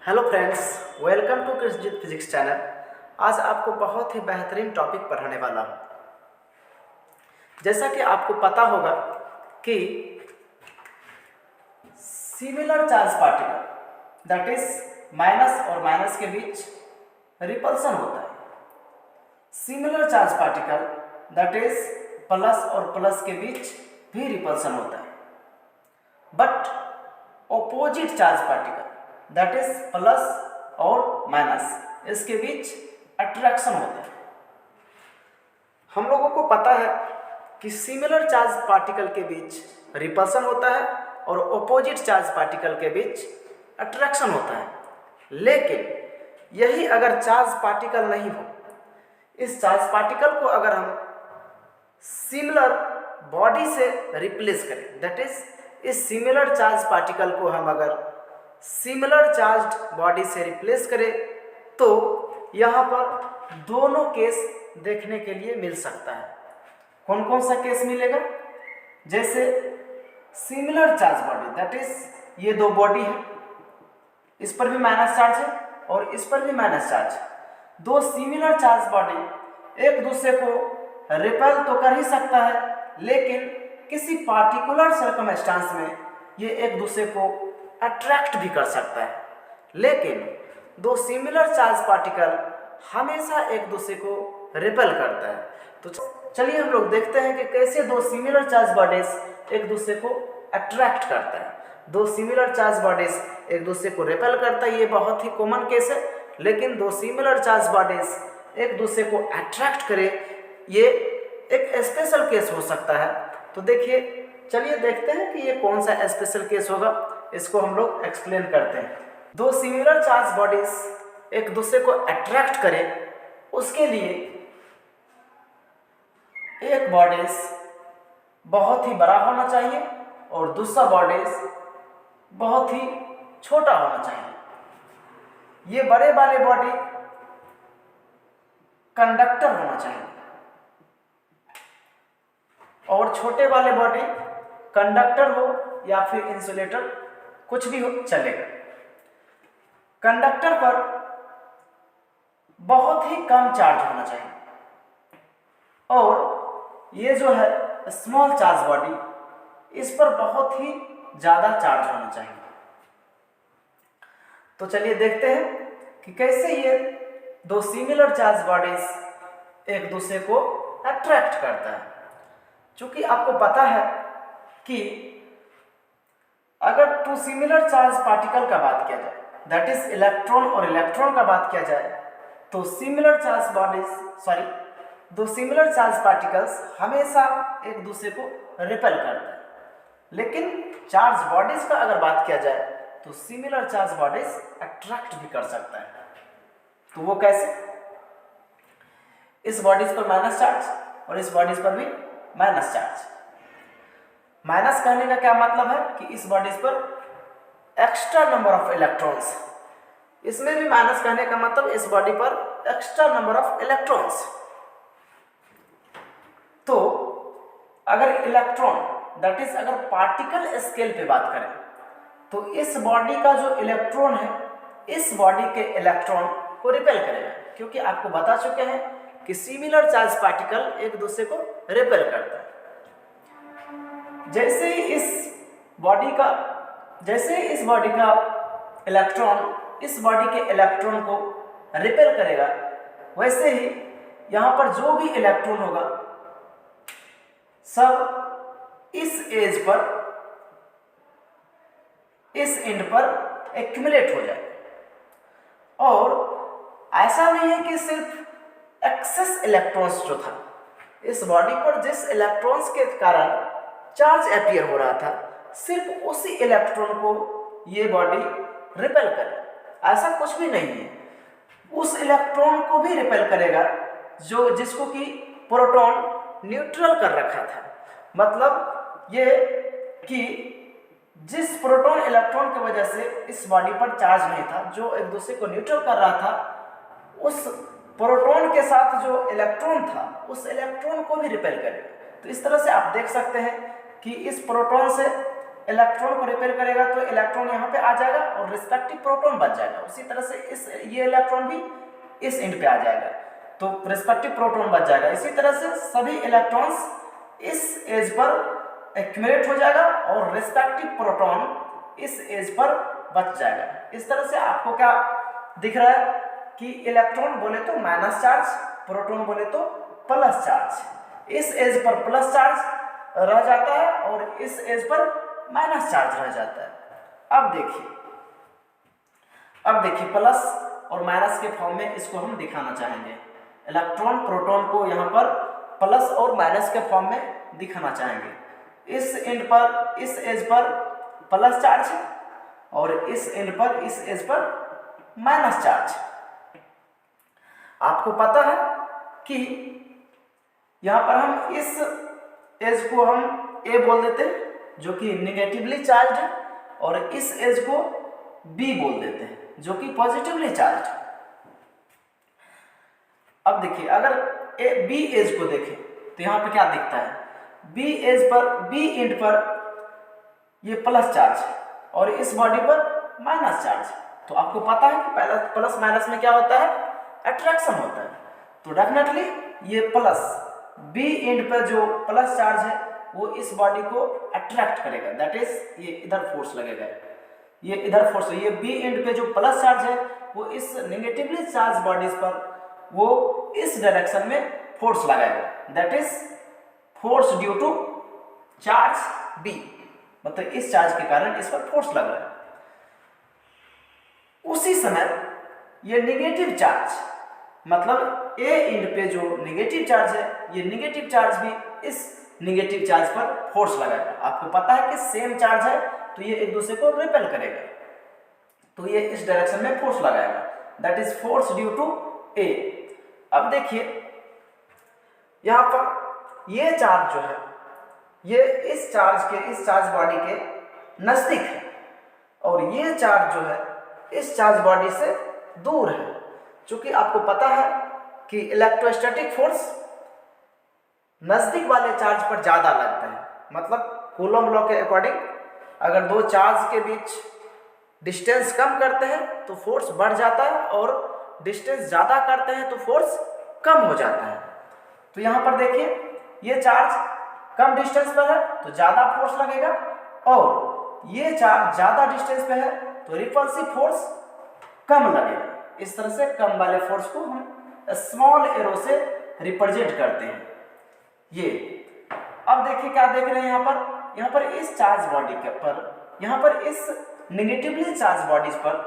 Hello friends, welcome to Krishjit physics channel. आज आपको बहुत ही बेहतरीन टॉपिक पढ़ाने वाला हूँ। जैसा कि आपको पता होगा कि similar charge particle that is minus और माइनस के बीच रिपल्सन होता है। Similar charge particle that is plus और प्लस के बीच भी रिपल्सन होता है। But opposite charge particle that is plus और माइनस, इसके बीच अट्रैक्शन होता है। हम लोगों को पता है कि सिमिलर चार्ज पार्टिकल के बीच रिपल्सन होता है और ऑपोजिट चार्ज पार्टिकल के बीच अट्रैक्शन होता है। लेकिन यही अगर चार्ज पार्टिकल नहीं हो, इस चार्ज पार्टिकल को अगर हम सिमिलर बॉडी से रिप्लेस करें, दैट इज इस सिमिलर चार्ज पार्टिकल को हम अगर सिमिलर चार्ज्ड बॉडी से रिप्लेस करें तो यहाँ पर दोनों केस देखने के लिए मिल सकता है। कौन कौन सा केस मिलेगा? जैसे similar charge body that is ये दो बॉडी है, इस पर भी माइनस चार्ज है और इस पर भी माइनस चार्ज है। दो सिमिलर चार्ज बॉडी एक दूसरे को रिपेल तो कर ही सकता है, लेकिन किसी पार्टिकुलर सर्कमस्टांस में ये एक दूसरे को अट्रैक्ट भी कर सकता है। लेकिन दो सिमिलर चार्ज पार्टिकल हमेशा एक दूसरे को रिपेल करता है। तो चलिए हम लोग देखते हैं कि कैसे दो सिमिलर चार्ज बॉडीज एक दूसरे को अट्रैक्ट करता है। दो सिमिलर चार्ज बॉडीज एक दूसरे को रिपेल करता है, ये बहुत ही कॉमन केस है। लेकिन दो सिमिलर चार्ज बॉडीज एक दूसरे को अट्रैक्ट करे, ये एक स्पेशल केस हो सकता है। तो देखिए, चलिए देखते हैं कि ये कौन सा स्पेशल केस होगा। इसको हम लोग एक्सप्लेन करते हैं। दो सिमिलर चार्ज बॉडीज एक दूसरे को अट्रैक्ट करें, उसके लिए एक बॉडीज बहुत ही बड़ा होना चाहिए और दूसरा बॉडीज बहुत ही छोटा होना चाहिए। ये बड़े वाले बॉडी कंडक्टर होना चाहिए और छोटे वाले बॉडी कंडक्टर हो या फिर इंसुलेटर, कुछ भी हो चलेगा। कंडक्टर पर बहुत ही कम चार्ज होना चाहिए और ये जो है स्मॉल चार्ज बॉडी, इस पर बहुत ही ज़्यादा चार्ज होना चाहिए। तो चलिए देखते हैं कि कैसे ये दो सिमिलर चार्ज बॉडीज एक दूसरे को अट्रैक्ट करता है। चूँकि आपको पता है कि अगर टू सिमिलर चार्ज पार्टिकल का बात किया जाए, दैट इज इलेक्ट्रॉन और इलेक्ट्रॉन का बात किया जाए, तो सिमिलर चार्ज बॉडीज दो सिमिलर चार्ज पार्टिकल्स हमेशा एक दूसरे को रिपेल करते हैं। लेकिन चार्ज बॉडीज का अगर बात किया जाए तो सिमिलर चार्ज बॉडीज अट्रैक्ट भी कर सकता है। तो वो कैसे? इस बॉडीज पर माइनस चार्ज और इस बॉडीज पर भी माइनस चार्ज। माइनस कहने का क्या मतलब है कि इस बॉडीज पर एक्स्ट्रा नंबर ऑफ इलेक्ट्रॉन्स, इसमें भी माइनस कहने का मतलब इस बॉडी पर एक्स्ट्रा नंबर ऑफ इलेक्ट्रॉन्स। तो अगर इलेक्ट्रॉन दैट इज अगर पार्टिकल स्केल पे बात करें तो इस बॉडी का जो इलेक्ट्रॉन है इस बॉडी के इलेक्ट्रॉन को रिपेल करेगा, क्योंकि आपको बता चुके हैं कि सिमिलर चार्ज पार्टिकल एक दूसरे को रिपेल करता है। जैसे ही इस बॉडी का इलेक्ट्रॉन इस बॉडी के इलेक्ट्रॉन को रिपेल करेगा, वैसे ही यहाँ पर जो भी इलेक्ट्रॉन होगा सब इस एज पर, इस एंड पर एक्यूमुलेट हो जाए। और ऐसा नहीं है कि सिर्फ एक्सेस इलेक्ट्रॉन्स जो था इस बॉडी पर, जिस इलेक्ट्रॉन्स के कारण चार्ज अपीयर हो रहा था, सिर्फ उसी इलेक्ट्रॉन को ये बॉडी रिपेल करे, ऐसा कुछ भी नहीं है। उस इलेक्ट्रॉन को भी रिपेल करेगा जो जिसको कि प्रोटॉन न्यूट्रल कर रखा था। मतलब ये कि जिस प्रोटॉन इलेक्ट्रॉन की वजह से इस बॉडी पर चार्ज नहीं था, जो एक दूसरे को न्यूट्रल कर रहा था, उस प्रोटॉन के साथ जो इलेक्ट्रॉन था उस इलेक्ट्रॉन को भी रिपेल करेगा। तो इस तरह से आप देख सकते हैं कि इस प्रोटॉन से इलेक्ट्रॉन को रिपेल करेगा तो इलेक्ट्रॉन यहाँ पे आ जाएगा और रिस्पेक्टिव प्रोटॉन बच जाएगा। उसी तरह से ये इलेक्ट्रॉन भी इस एंड पे आ जाएगा तो रिस्पेक्टिव प्रोटॉन बच जाएगा। इसी तरह से सभी इलेक्ट्रॉन्स इस एज पर एक्यूमुलेट हो जाएगा और रिस्पेक्टिव प्रोटॉन इस एज पर बच जाएगा। इस तरह से आपको क्या दिख रहा है कि इलेक्ट्रॉन बोले तो माइनस चार्ज, प्रोटॉन बोले तो प्लस चार्ज। इस एज पर प्लस चार्ज रह जाता है और इस एज पर माइनस चार्ज रह जाता है। अब देखिए प्लस और माइनस के फॉर्म में इसको हम दिखाना चाहेंगे। इलेक्ट्रॉन प्रोटॉन को यहाँ पर प्लस और माइनस के फॉर्म में दिखाना चाहेंगे। इस एंड पर, इस एज पर प्लस चार्ज और इस एंड पर, इस एज पर माइनस चार्ज। आपको पता है कि यहाँ पर हम इस एज को हम ए बोल देते हैं जो कि नेगेटिवली चार्ज है और इस एज को बी बोल देते हैं जो कि पॉजिटिवली चार्ज है। अब देखिए अगर बी एज को देखें तो यहाँ पे क्या दिखता है, बी एज पर, बी एंड पर ये प्लस चार्ज है और इस बॉडी पर माइनस चार्ज। तो आपको पता है कि पहला प्लस माइनस में क्या होता है, अट्रैक्शन होता है। तो डेफिनेटली ये प्लस बी एंड पर जो प्लस चार्ज है वो इस बॉडी को अट्रैक्ट करेगा, दैट इज ये इधर फोर्स लगेगा, ये इधर फोर्स। ये बी एंड पे जो प्लस चार्ज है वो इस नेगेटिवली चार्ज बॉडीज पर वो इस डायरेक्शन में फोर्स लगाएगा, that is force due to charge B, मतलब इस चार्ज के कारण इस पर फोर्स लग रहा है। उसी समय ये नेगेटिव चार्ज, मतलब ए एंड पे जो नेगेटिव चार्ज है ये नेगेटिव चार्ज भी इस नेगेटिव चार्ज पर फोर्स लगाएगा। आपको पता है कि सेम चार्ज है तो ये एक दूसरे को रिपेल करेगा, तो ये इस डायरेक्शन में फोर्स लगाएगा, that is force due to A. अब देखिए यहाँ पर ये चार्ज जो है ये इस चार्ज बॉडी के नजदीक है और ये चार्ज जो है इस चार्ज बॉडी से दूर है। क्योंकि आपको पता है कि इलेक्ट्रोस्टैटिक फोर्स नजदीक वाले चार्ज पर ज्यादा लगता है, मतलब कूलम लॉ के अकॉर्डिंग अगर दो चार्ज के बीच डिस्टेंस कम करते हैं तो फोर्स बढ़ जाता है और डिस्टेंस ज्यादा करते हैं तो फोर्स कम हो जाता है। तो यहाँ पर देखिए ये चार्ज कम डिस्टेंस पर है तो ज्यादा फोर्स लगेगा और ये चार्ज ज्यादा डिस्टेंस पे है तो रिपल्सिव फोर्स कम लगेगा। इस तरह से कम वाले फोर्स को हम स्मॉल एरो से रिप्रेजेंट करते हैं। ये अब देखिए क्या देख रहे हैं यहाँ पर इस चार्ज बॉडी के पर, यहाँ पर इस नेगेटिवली चार्ज बॉडीज पर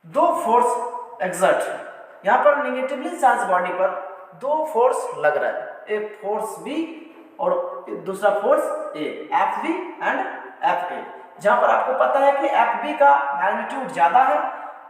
दो फोर्स एग्जर्ट है। यहाँ पर नेगेटिवली चार्ज बॉडी पर दो फोर्स लग रहा है, एक फोर्स बी और दूसरा force A, F B and F A. जहाँ पर आपको पता है कि एफ बी का मैग्नीट्यूड ज्यादा है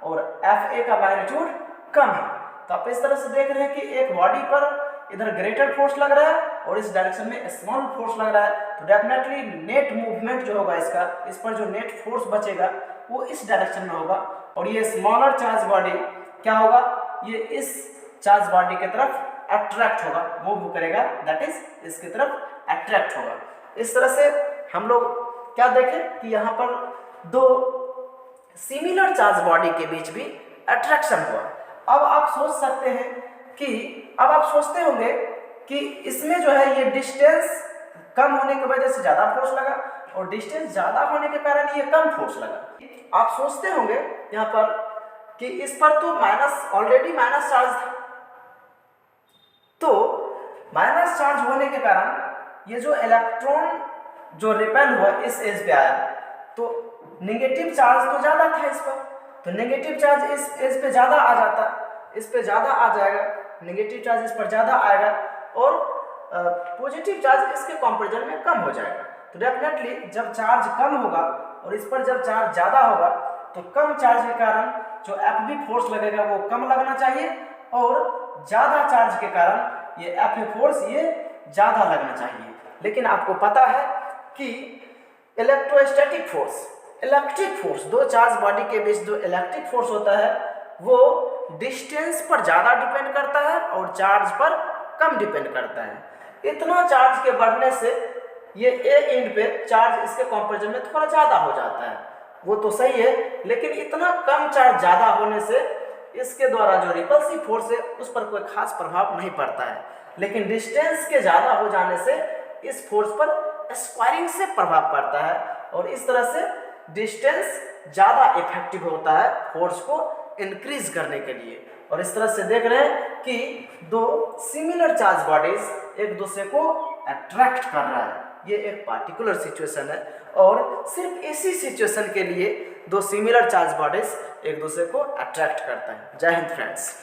और एफ ए का मैग्नीट्यूड कम है। तो आप इस तरह से देख रहे हैं कि एक बॉडी पर इधर ग्रेटर फोर्स लग रहा है और इस डायरेक्शन में स्मॉल फोर्स लग रहा है, तो डेफिनेटली नेट मूवमेंट जो होगा इसका, इस पर जो नेट फोर्स बचेगा वो इस डायरेक्शन में होगा और ये स्मॉलर चार्ज बॉडी क्या होगा, ये इस चार्ज बॉडी की तरफ अट्रैक्ट होगा, मूव करेगा, दैट इज इसकी तरफ अट्रैक्ट होगा। इस तरह से हम लोग क्या देखें कि यहाँ पर दो सिमिलर चार्ज बॉडी के बीच भी अट्रैक्शन हुआ। अब आप सोच सकते हैं कि अब आप सोचते होंगे कि इसमें जो है ये डिस्टेंस कम होने की वजह से ज्यादा फोर्स लगा और डिस्टेंस ज्यादा होने के कारण ये कम फोर्स लगा। आप सोचते होंगे यहाँ पर कि इस पर तो ऑलरेडी माइनस चार्ज था, तो माइनस चार्ज होने के कारण ये जो इलेक्ट्रॉन जो रिपेल हुआ इस एज पे आया तो नेगेटिव चार्ज तो ज्यादा था इस पर, तो नेगेटिव चार्ज इस एज पे ज्यादा आ जाता, इस पे ज्यादा आ जाएगा, नेगेटिव चार्ज इस पर ज्यादा आएगा और पॉजिटिव चार्ज इसके कंपैरिजन में कम हो जाएगा। तो डेफिनेटली जब चार्ज कम होगा और इस पर जब चार्ज ज्यादा होगा तो कम चार्ज के कारण जो एफ बी फोर्स लगेगा वो कम लगना चाहिए और ज्यादा चार्ज के कारण ये एफ ए फोर्स ये ज्यादा लगना चाहिए। लेकिन आपको पता है कि इलेक्ट्रोस्टैटिक फोर्स, इलेक्ट्रिक फोर्स, दो चार्ज बॉडी के बीच जो इलेक्ट्रिक फोर्स होता है वो डिस्टेंस पर ज्यादा डिपेंड करता है और चार्ज पर कम डिपेंड करता है। इतना चार्ज के बढ़ने से ये ए एंड पे चार्ज इसके कंपैरिजन में थोड़ा ज़्यादा हो जाता है, वो तो सही है, लेकिन इतना कम चार्ज ज़्यादा होने से इसके द्वारा जो रिपल्सिव फोर्स है उस पर कोई खास प्रभाव नहीं पड़ता है। लेकिन डिस्टेंस के ज़्यादा हो जाने से इस फोर्स पर स्क्वायरिंग से प्रभाव पड़ता है और इस तरह से डिस्टेंस ज़्यादा इफेक्टिव होता है फोर्स को इंक्रीज करने के लिए। और इस तरह से देख रहे हैं कि दो सिमिलर चार्ज बॉडीज एक दूसरे को अट्रैक्ट कर रहा है, ये एक पार्टिकुलर सिचुएशन है और सिर्फ इसी सिचुएशन के लिए दो सिमिलर चार्ज बॉडीज एक दूसरे को अट्रैक्ट करता है। जय हिंद फ्रेंड्स।